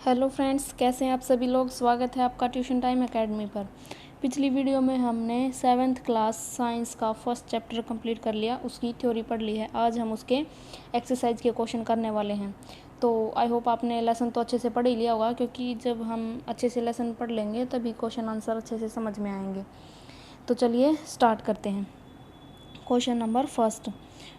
Hello friends, कैसे हैं आप सभी लोग। स्वागत है आपका ट्यूशन टाइम एकेडमी पर। पिछली वीडियो में हमने 7th क्लास साइंस का फर्स्ट चैप्टर कंप्लीट कर लिया, उसकी थ्योरी पढ़ ली है। आज हम उसके एक्सरसाइज के क्वेश्चन करने वाले हैं। तो आई होप आपने लेसन तो अच्छे से पढ़ ही लिया होगा, क्योंकि जब हम अच्छे से लेसन पढ़ लेंगे तभी क्वेश्चन आंसर अच्छे से समझ में आएंगे। तो चलिए स्टार्ट करते हैं। Question number first,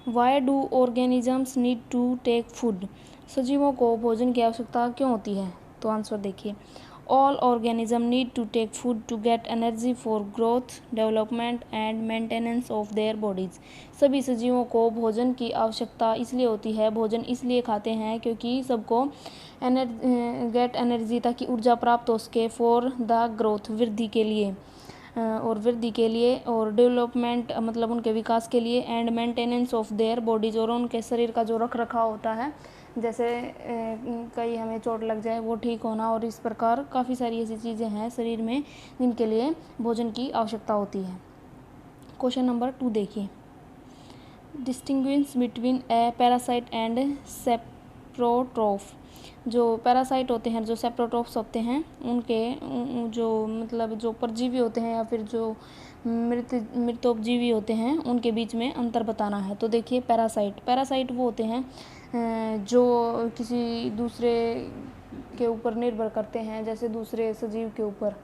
why do organisms need to take food. सजीवों को भोजन की आवश्यकता क्यों होती है। तो आंसर देखिए, all organism need to take food to get energy for growth, development and maintenance of their bodies. सभी सजीवों को भोजन की आवश्यकता इसलिए होती है, भोजन इसलिए खाते हैं क्योंकि सबको गेट एनर्जी, ताकि ऊर्जा प्राप्त हो सके, फॉर द ग्रोथ, वृद्धि के लिए, और वृद्धि के लिए, और डेवलपमेंट मतलब उनके विकास के लिए, and maintenance of their bodies, और उनके शरीर का जो रख रखाव होता है, जैसे कहीं हमें चोट लग जाए वो ठीक होना, और इस प्रकार काफ़ी सारी ऐसी चीज़ें हैं शरीर में जिनके लिए भोजन की आवश्यकता होती है। क्वेश्चन नंबर 2 देखिए, distinguish between a parasite and saprotroph. जो पैरासाइट होते हैं, जो सेप्रोट्रोफ्स होते हैं, उनके जो मतलब जो परजीवी होते हैं या फिर जो मृतोपजीवी होते हैं, उनके बीच में अंतर बताना है। तो देखिए, पैरासाइट वो होते हैं जो किसी दूसरे के ऊपर निर्भर करते हैं, जैसे दूसरे सजीव के ऊपर।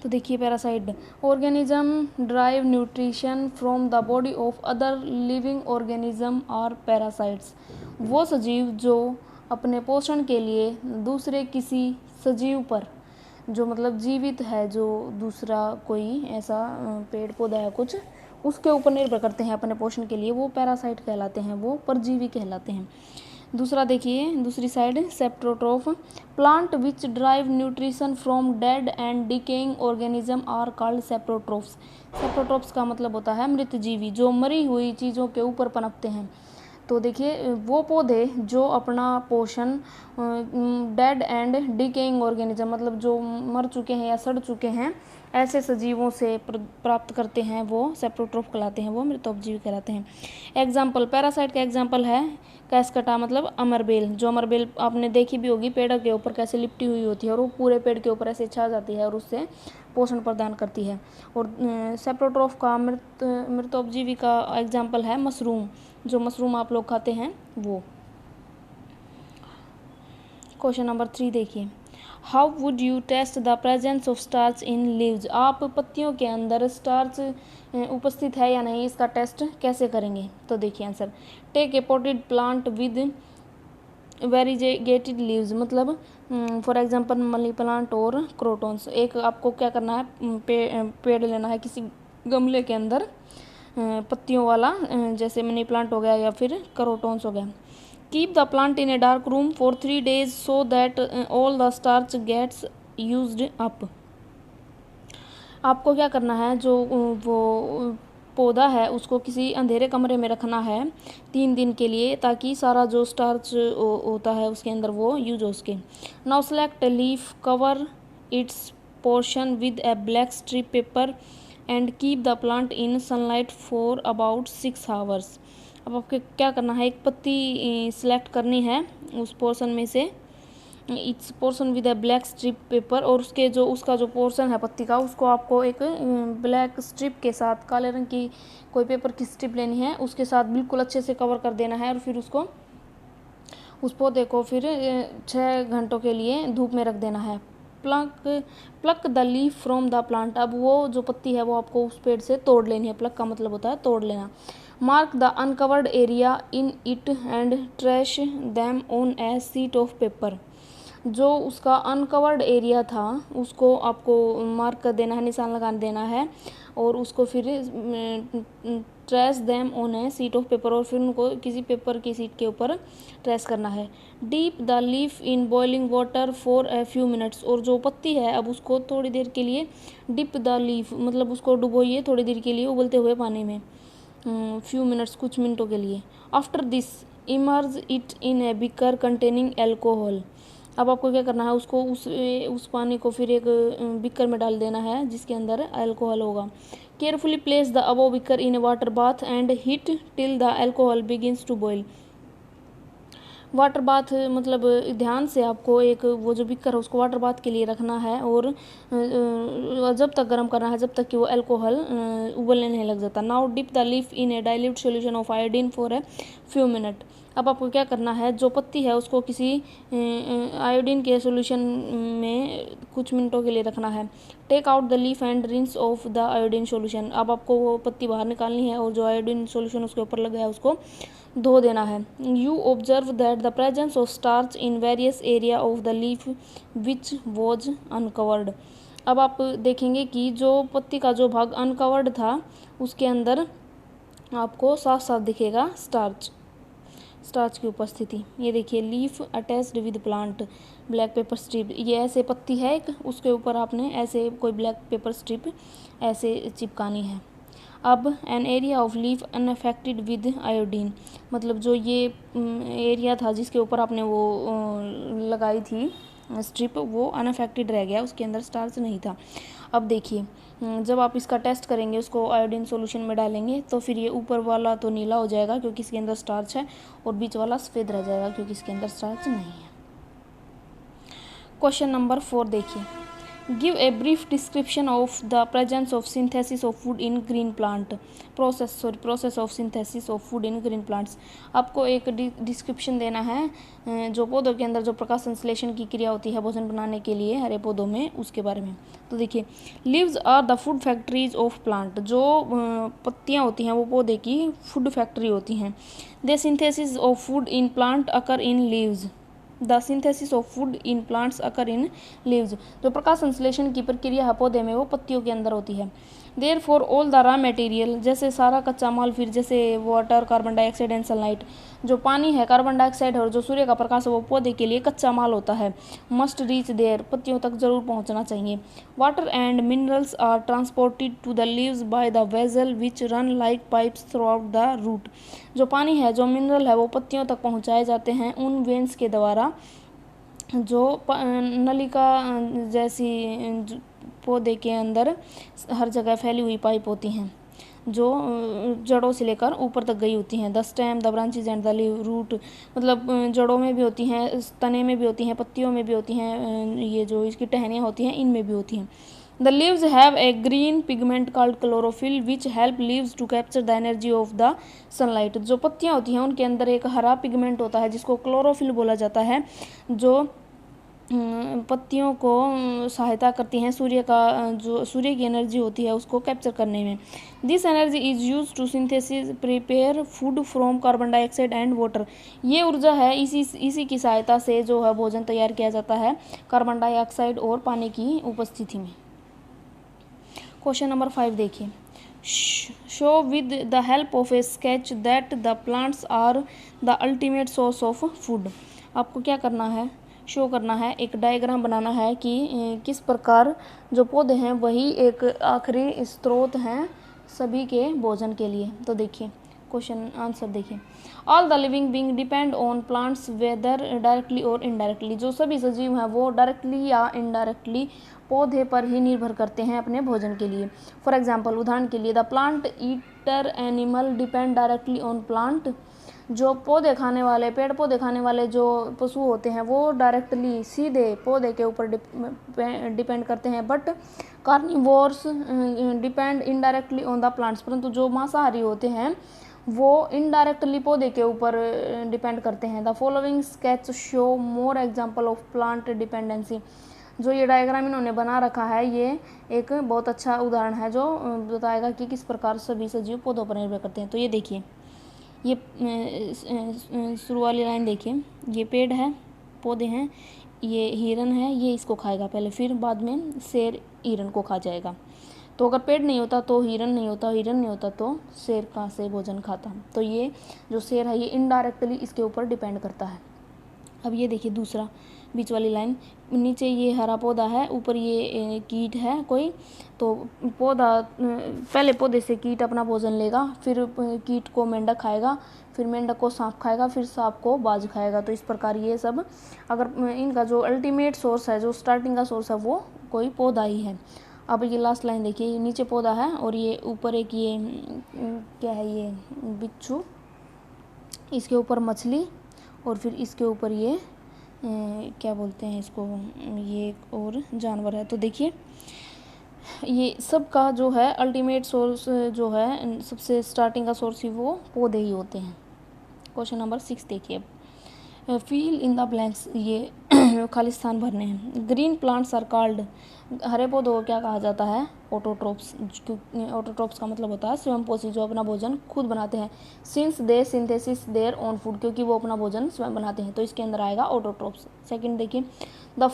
तो देखिए, parasite, organism drive nutrition from the body of other living organism और पैरासाइट्स। वो सजीव जो अपने पोषण के लिए दूसरे किसी सजीव पर, जो मतलब जीवित है, जो दूसरा कोई ऐसा पेड़ पौधा है कुछ, उसके ऊपर निर्भर करते हैं अपने पोषण के लिए, वो पैरासाइट कहलाते हैं, वो परजीवी कहलाते हैं। दूसरा देखिए, दूसरी side, saprotroph, plant which drive nutrition from dead and decaying organism are called saprotrophs. Saprotrophs का मतलब होता है मृतजीवी, जो मरी हुई चीज़ों के ऊपर पनपते हैं। तो देखिए, वो पौधे जो अपना पोषण डेड एंड डिकेइंग ऑर्गेनिज्म, मतलब जो मर चुके हैं या सड़ चुके हैं, ऐसे सजीवों से प्राप्त करते हैं, वो सेप्रोट्रोफ कहलाते हैं, वो मृतोपजीवी कहलाते हैं। एग्जाम्पल, पैरासाइट का एग्जाम्पल है कैस्कटा, मतलब अमरबेल। जो अमरबेल आपने देखी भी होगी, पेड़ के ऊपर कैसे लिपटी हुई होती है, और वो पूरे पेड़ के ऊपर ऐसे छा जाती है और उससे पोषण प्रदान करती है। और सेप्रोट्रोफ का मृतोपजीवी का एग्जाम्पल है मशरूम, जो मशरूम आप लोग खाते हैं वो। क्वेश्चन नंबर 3 देखिए, how would you test the presence of starch in leaves. आप पत्तियों के अंदर स्टार्च उपस्थित है या नहीं, इसका टेस्ट कैसे करेंगे। तो देखिए answer, take a potted plant with variegated leaves, मतलब फॉर एग्जांपल मनी प्लांट और क्रोटॉन्स। एक आपको क्या करना है, पेड़ लेना है किसी गमले के अंदर पत्तियों वाला, जैसे मनी प्लांट हो गया या फिर क्रोटॉन्स हो गया। Keep the plant in a dark room for 3 days so that all the starch gets used up. आपको क्या करना है, जो वो पौधा है उसको किसी अंधेरे कमरे में रखना है 3 दिन के लिए, ताकि सारा जो स्टार्च होता है उसके अंदर वो यूज हो सके। Now select leaf, cover it's portion with A black strip paper and keep the plant in sunlight for about 6 hours। अब आपको क्या करना है, एक पत्ती सिलेक्ट करनी है उस पोर्शन में से, it's portion with a black strip paper, और उसका जो पोर्शन है पत्ती का, उसको आपको एक ब्लैक स्ट्रिप के साथ, काले रंग की कोई पेपर की स्ट्रिप लेनी है, उसके साथ बिल्कुल अच्छे से कवर कर देना है, और फिर उस पौधे को फिर 6 घंटों के लिए धूप में रख देना है। Plug the leaf from the plant. अब वो जो पत्ती है वो आपको उस पेड़ से तोड़ लेनी है। प्लक का मतलब होता है तोड़ लेना। Mark the uncovered area in it and trash them on A sheet of paper. जो उसका अनकवर्ड एरिया था उसको आपको मार्क कर देना है, निशान लगा देना है, और उसको फिर trace them on A sheet of paper, और फिर उनको किसी पेपर की शीट के ऊपर ट्रेस करना है। Deep the leaf in boiling water for a few minutes. और जो पत्ती है अब उसको थोड़ी देर के लिए, डिप द लीफ मतलब उसको डुबोइए थोड़ी देर के लिए उबलते हुए पानी में, फ्यू मिनट्स, कुछ मिनटों के लिए। After this emerge it in A beaker containing alcohol. अब आपको क्या करना है, उसको उस पानी को फिर एक बिकर में डाल देना है जिसके अंदर अल्कोहल होगा। Carefully place the above beaker in a water bath and heat till the alcohol begins to boil. Water bath मतलब ध्यान से आपको एक वो जो बिकर है उसको वाटर बाथ के लिए रखना है और जब तक गर्म करना है जब तक कि वो अल्कोहल उबलने नहीं लग जाता। Now dip the leaf in a dilute solution of iodine for a few minute. अब आपको क्या करना है, जो पत्ती है उसको किसी आयोडीन के सॉल्यूशन में कुछ मिनटों के लिए रखना है। Take out the leaf and rinse off the iodine solution. अब आपको वो पत्ती बाहर निकालनी है और जो आयोडीन सॉल्यूशन उसके ऊपर लगा है उसको धो देना है। You observe that the presence of starch in various area of the leaf which was uncovered. अब आप देखेंगे कि जो पत्ती का जो भाग अनकवर्ड था उसके अंदर आपको साफ साफ दिखेगा स्टार्च की उपस्थिति। ये देखिए, leaf attached with plant black pepper strip. ये ऐसे पत्ती है एक, उसके ऊपर आपने ऐसे कोई ब्लैक पेपर स्ट्रिप ऐसे चिपकानी है। अब an area of leaf unaffected with iodine, मतलब जो ये एरिया था जिसके ऊपर आपने वो लगाई थी स्ट्रिप, वो अनअफेक्टेड रह गया, उसके अंदर स्टार्च नहीं था। अब देखिए, जब आप इसका टेस्ट करेंगे, उसको आयोडीन सॉल्यूशन में डालेंगे, तो फिर ये ऊपर वाला तो नीला हो जाएगा क्योंकि इसके अंदर स्टार्च है, और बीच वाला सफ़ेद रह जाएगा क्योंकि इसके अंदर स्टार्च नहीं है। क्वेश्चन नंबर 4 देखिए, give a brief description of the presence of synthesis of food in green plant process of synthesis of food in green plants. आपको एक डिस्क्रिप्शन देना है जो पौधों के अंदर जो प्रकाश संश्लेषण की क्रिया होती है भोजन बनाने के लिए हरे पौधों में, उसके बारे में। तो देखिए, leaves are the food factories of plant. जो पत्तियाँ होती हैं वो पौधे की फूड फैक्ट्री होती हैं। The synthesis of food in plant occur in leaves. The synthesis of food in plants occur in leaves. जो प्रकाश संश्लेषण की प्रक्रिया है पौधे में वो पत्तियों के अंदर होती है। Therefore all the raw material, जैसे सारा कच्चा माल, फिर जैसे water, carbon dioxide and sunlight, जो पानी है, कार्बन डाइऑक्साइड है और जो सूर्य का प्रकाश है वो पौधे के लिए कच्चा माल होता है। मस्ट रीच देयर, पत्तियों तक जरूर पहुंचना चाहिए। Water and minerals are transported to the leaves by the vessel which run like pipes throughout the root. जो पानी है, जो मिनरल है, वो पत्तियों तक पहुंचाए जाते हैं उन वेन्स के द्वारा जो नलिका जैसी पौधे के अंदर हर जगह फैली हुई पाइप होती हैं, जो जड़ों से लेकर ऊपर तक गई होती हैं। The stem, the branches and the leave root, मतलब जड़ों में भी होती हैं, तने में भी होती हैं, पत्तियों में भी होती हैं, ये जो इसकी टहनियाँ होती हैं इनमें भी होती हैं। The leaves have a green pigment called chlorophyll which help leaves to capture the energy of the sunlight. जो पत्तियाँ होती हैं उनके अंदर एक हरा पिगमेंट होता है जिसको क्लोरोफिल बोला जाता है, जो पत्तियों को सहायता करती हैं सूर्य की एनर्जी होती है उसको कैप्चर करने में। This energy is use to synthesis prepare food from carbon dioxide and water. ये ऊर्जा है, इसी की सहायता से जो है भोजन तैयार किया जाता है कार्बन डाइऑक्साइड और पानी की उपस्थिति में। क्वेश्चन नंबर 5 देखिए, show with the help of a sketch that the plants are the ultimate source of food. आपको क्या करना है, शो करना है, एक डायग्राम बनाना है कि किस प्रकार जो पौधे हैं वही एक आखिरी स्रोत हैं सभी के भोजन के लिए। तो देखिए क्वेश्चन आंसर देखिए, all the living being depend on plants whether directly और इनडायरेक्टली। जो सभी सजीव हैं वो डायरेक्टली या इनडायरेक्टली पौधे पर ही निर्भर करते हैं अपने भोजन के लिए। फॉर एग्जाम्पल, उदाहरण के लिए, the plant eater animal depend directly on plant. जो पौधे खाने वाले, पेड़ पौधे खाने वाले जो पशु होते हैं वो डायरेक्टली सीधे पौधे के ऊपर डिपेंड करते हैं। But carnivores depend indirectly on the plants. परंतु जो मांसाहारी होते हैं वो इनडायरेक्टली पौधे के ऊपर डिपेंड करते हैं। The following sketch show more example of plant dependency. जो ये डायग्राम इन्होंने बना रखा है ये एक बहुत अच्छा उदाहरण है जो बताएगा कि किस प्रकार सभी सजीव पौधों पर निर्भर करते हैं। तो ये देखिए, ये शुरू वाली लाइन देखिए, ये पेड़ है, पौधे हैं, ये हिरन है, ये इसको खाएगा पहले, फिर बाद में शेर हिरन को खा जाएगा। तो अगर पेड़ नहीं होता तो हिरन नहीं होता, हिरन नहीं होता तो शेर कहाँ से भोजन खाता। तो ये जो शेर है ये इनडायरेक्टली इसके ऊपर डिपेंड करता है। अब ये देखिए दूसरा बीच वाली लाइन, नीचे ये हरा पौधा है, ऊपर ये कीट है कोई। तो पौधा पहले पौधे से कीट अपना भोजन लेगा, फिर कीट को मेंढक खाएगा, फिर मेंढक को सांप खाएगा, फिर सांप को बाज खाएगा। तो इस प्रकार ये सब, अगर इनका जो अल्टीमेट सोर्स है, जो स्टार्टिंग का सोर्स है वो कोई पौधा ही है। अब ये लास्ट लाइन देखिए, नीचे पौधा है और ये ऊपर एक ये क्या है, ये बिच्छू, इसके ऊपर मछली और फिर इसके ऊपर ये क्या बोलते हैं इसको, ये एक और जानवर है। तो देखिए ये सब का जो है अल्टीमेट सोर्स जो है, सबसे स्टार्टिंग का सोर्स ही वो पौधे ही होते हैं। क्वेश्चन नंबर 6 देखिए, फिल इन द ब्लैंक्स, ये खाली स्थान भरने हैं। ग्रीन प्लांट्स आर कॉल्ड, हरे पौधों को क्या कहा जाता है, ऑटोट्रोप्स। ऑटोट्रोप्स का मतलब होता है स्वयंपोषी, जो अपना भोजन खुद बनाते हैं। Since they synthesis their own food, क्योंकि वो अपना भोजन स्वयं बनाते हैं, तो इसके अंदर आएगा ऑटोट्रोप्स। सेकंड देखिए, the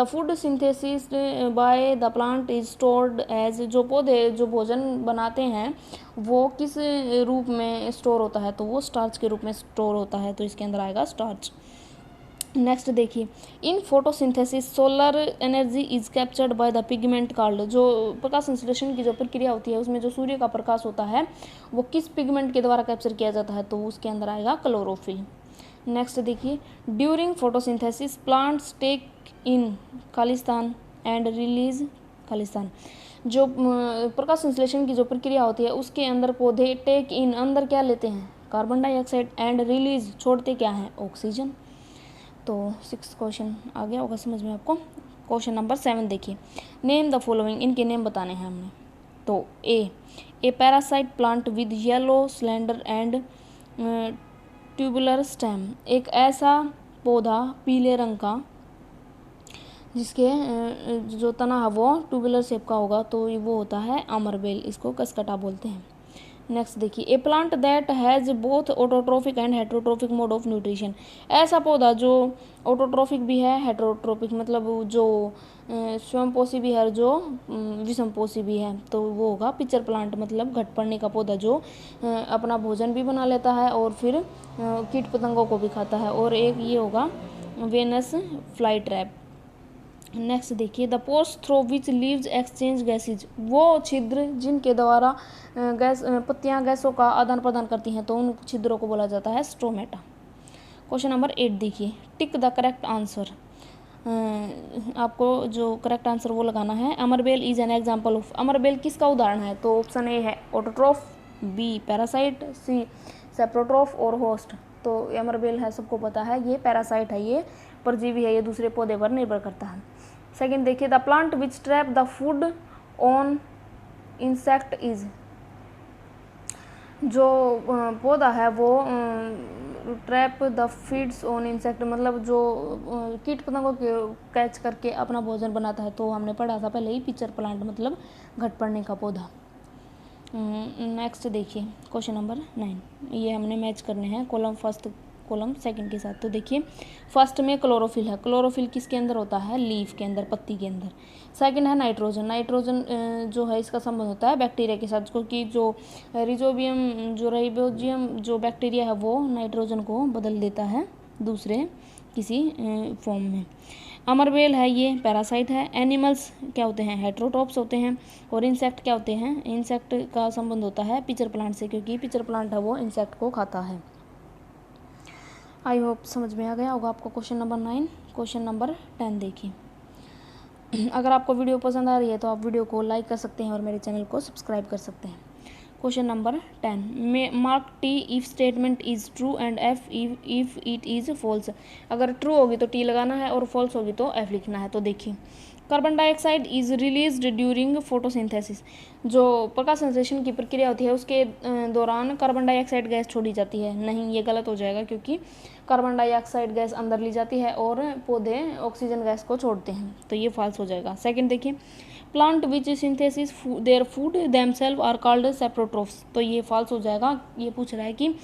food synthesis by the plant is stored as, जो पौधे जो भोजन बनाते हैं वो किस रूप में स्टोर होता है, तो वो स्टार्च के रूप में स्टोर होता है, तो इसके अंदर आएगा स्टार्च। नेक्स्ट देखिए, in photosynthesis solar energy is captured by the pigment called, जो प्रकाश संश्लेषण की जो प्रक्रिया होती है उसमें जो सूर्य का प्रकाश होता है वो किस पिगमेंट के द्वारा कैप्चर किया जाता है, तो उसके अंदर आएगा क्लोरोफिल। नेक्स्ट देखिए, during photosynthesis plants take in Khalistan and release Khalistan, जो प्रकाश संश्लेषण की जो प्रक्रिया होती है उसके अंदर पौधे टेक इन, अंदर क्या लेते हैं, कार्बन डाइऑक्साइड, एंड रिलीज, छोड़ते क्या हैं, ऑक्सीजन। तो 6 क्वेश्चन आ गया होगा समझ में आपको। क्वेश्चन नंबर 7 देखिए, नेम द फॉलोइंग, इनके नेम बताने हैं हमने। तो ए parasite plant with yellow slender and tubular stem, एक ऐसा पौधा पीले रंग का जिसके जो तना है वो ट्यूबुलर शेप का होगा, तो वो होता है अमरबेल, इसको कसकटा बोलते हैं। नेक्स्ट देखिए, a plant that has both autotrophic and heterotrophic mode of nutrition, ऐसा पौधा जो ऑटोट्रोफिक भी है, हेट्रोट्रोफिक मतलब जो स्वयंपोषी भी है, जो विषमपोषी भी है, तो वो होगा पिचर प्लांट, मतलब घट पड़ने का पौधा जो अपना भोजन भी बना लेता है और फिर कीट पतंगों को भी खाता है। और एक ये होगा वेनस फ्लाई ट्रैप। नेक्स्ट देखिए, the pores through which leaves exchange gases, वो छिद्र जिनके द्वारा गैस पत्तियां गैसों का आदान प्रदान करती हैं, तो उन छिद्रों को बोला जाता है स्ट्रोमेटा। क्वेश्चन नंबर 8 देखिए, टिक द करेक्ट आंसर, आपको जो करेक्ट आंसर वो लगाना है। अमरबेल इज एन एग्जाम्पल ऑफ, अमरबेल किसका उदाहरण है, तो ऑप्शन ए है ऑटोट्रोफ, बी पैरासाइट, सी सेप्रोट्रोफ और होस्ट। तो अमरबेल है, सबको पता है ये पैरासाइट है, ये परजीवी है, ये दूसरे पौधे पर निर्भर करता है। सेकेंड देखिए, the plant which trap the food on insect is, जो पौधा है वो trap the feeds on insect, मतलब जो कीट पतंगों के कैच करके अपना भोजन बनाता है, तो हमने पढ़ा था पहले ही, पिचर प्लांट मतलब घट पड़ने का पौधा। नेक्स्ट देखिए, क्वेश्चन नंबर 9, ये हमने मैच करने हैं कॉलम फर्स्ट कॉलम सेकंड के साथ। तो देखिए, फर्स्ट में क्लोरोफिल है, क्लोरोफिल किसके अंदर होता है, लीफ के अंदर, पत्ती के अंदर। सेकंड है नाइट्रोजन, नाइट्रोजन जो है इसका संबंध होता है बैक्टीरिया के साथ, क्योंकि जो राइजोबियम जो बैक्टीरिया है वो नाइट्रोजन को बदल देता है दूसरे किसी फॉर्म में। अमरबेल है, ये पैरासाइट है। एनिमल्स क्या होते हैं, हेट्रोट्रोप्स होते हैं। और इंसेक्ट क्या होते हैं, इंसेक्ट का संबंध होता है पिचर प्लांट से, क्योंकि पिचर प्लांट है वो इंसेक्ट को खाता है। आई होप समझ में आ गया होगा आपको क्वेश्चन नंबर 9। क्वेश्चन नंबर 10 देखिए, अगर आपको वीडियो पसंद आ रही है तो आप वीडियो को लाइक कर सकते हैं और मेरे चैनल को सब्सक्राइब कर सकते हैं। Question number 10, mark T if statement is true and F if it is false, अगर ट्रू होगी तो टी लगाना है और फॉल्स होगी तो एफ लिखना है। तो देखिए, carbon dioxide is released during photosynthesis, जो प्रकाश संश्लेषण की प्रक्रिया होती है उसके दौरान कार्बन डाइऑक्साइड गैस छोड़ी जाती है। नहीं, ये गलत हो जाएगा, क्योंकि कार्बन डाइऑक्साइड गैस अंदर ली जाती है और पौधे ऑक्सीजन गैस को छोड़ते हैं, तो ये फॉल्स हो जाएगा। सेकंड देखिए, plant which synthesis their food themselves are called saprotrophs, तो ये फॉल्स हो जाएगा। ये पूछ रहा है कि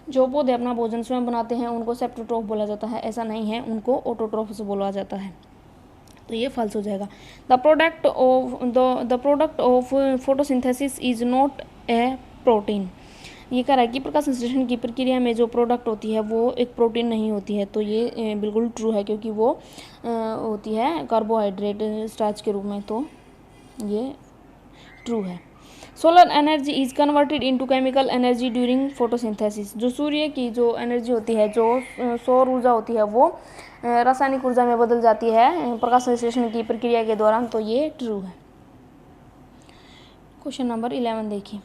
जो पौधे अपना भोजन स्वयं बनाते हैं उनको सेप्रोट्रोफ बोला जाता है, ऐसा नहीं है, उनको ऑटोट्रोफ्स बोला जाता है, तो ये फॉल्स हो जाएगा। The product of photosynthesis is not a protein, ये कह रहा है कि प्रकाश संश्लेषण की प्रक्रिया में जो प्रोडक्ट होती है वो एक प्रोटीन नहीं होती है, तो ये बिल्कुल ट्रू है, क्योंकि वो होती है कार्बोहाइड्रेट स्टार्च के रूप में, तो ये ट्रू है। Solar energy is converted into chemical energy during photosynthesis, जो सूर्य की जो एनर्जी होती है, जो सौर ऊर्जा होती है, वो रासायनिक ऊर्जा में बदल जाती है प्रकाश संश्लेषण की प्रक्रिया के दौरान, तो ये ट्रू है। क्वेश्चन नंबर 11 देखिए,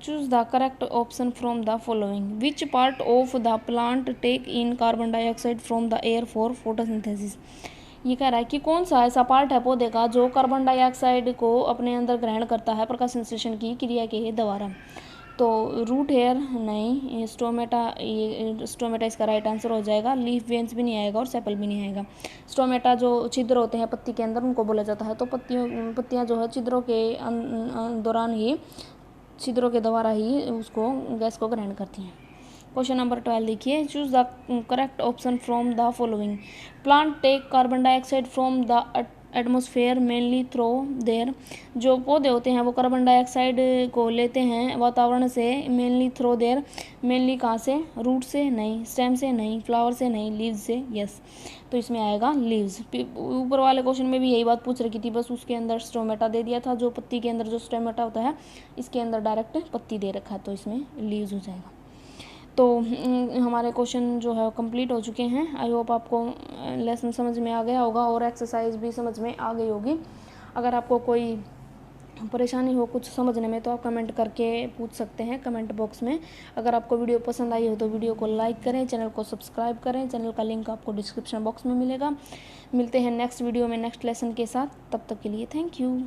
choose the correct option from the following. Which part of the plant take in carbon dioxide from the air for photosynthesis. ये कह रहा है कि कौन सा ऐसा पार्ट है पौधे का जो कार्बन डाइऑक्साइड को अपने अंदर ग्रहण करता है प्रकाश संश्लेषण की क्रिया के द्वारा। तो रूट हेयर नहीं, स्टोमेटा, ये स्टोमेटा इसका राइट आंसर हो जाएगा। लीफ वेन्स भी नहीं आएगा और सेपल भी नहीं आएगा। स्टोमेटा जो छिद्र होते हैं पत्ती के अंदर उनको बोला जाता है। तो पत्तियाँ जो है छिद्रों के दौरान ही, छिद्रों के द्वारा ही उसको गैस को ग्रहण करती हैं। क्वेश्चन नंबर 12 देखिए। Choose the correct option from the following. Plant take carbon dioxide from the atmosphere mainly through there. जो पौधे होते हैं वो कार्बन डाइऑक्साइड को लेते हैं वातावरण से, मेनली थ्रो देयर, मेनली कहाँ से, रूट से नहीं, स्टेम से नहीं, फ्लावर से नहीं, लीव्स से, यस। तो इसमें आएगा लीव्स। ऊपर वाले क्वेश्चन में भी यही बात पूछ रखी थी, बस उसके अंदर स्टोमेटा दे दिया था। जो पत्ती के अंदर जो स्टोमेटा होता है, इसके अंदर डायरेक्ट पत्ती दे रखा है, तो इसमें लीव्स हो जाएगा। तो हमारे क्वेश्चन जो है कंप्लीट हो चुके हैं। आई होप आपको लेसन समझ में आ गया होगा और एक्सरसाइज भी समझ में आ गई होगी। अगर आपको कोई परेशानी हो कुछ समझने में तो आप कमेंट करके पूछ सकते हैं कमेंट बॉक्स में। अगर आपको वीडियो पसंद आई हो तो वीडियो को लाइक करें, चैनल को सब्सक्राइब करें। चैनल का लिंक आपको डिस्क्रिप्शन बॉक्स में मिलेगा। मिलते हैं नेक्स्ट वीडियो में नेक्स्ट लेसन के साथ। तब तक के लिए थैंक यू।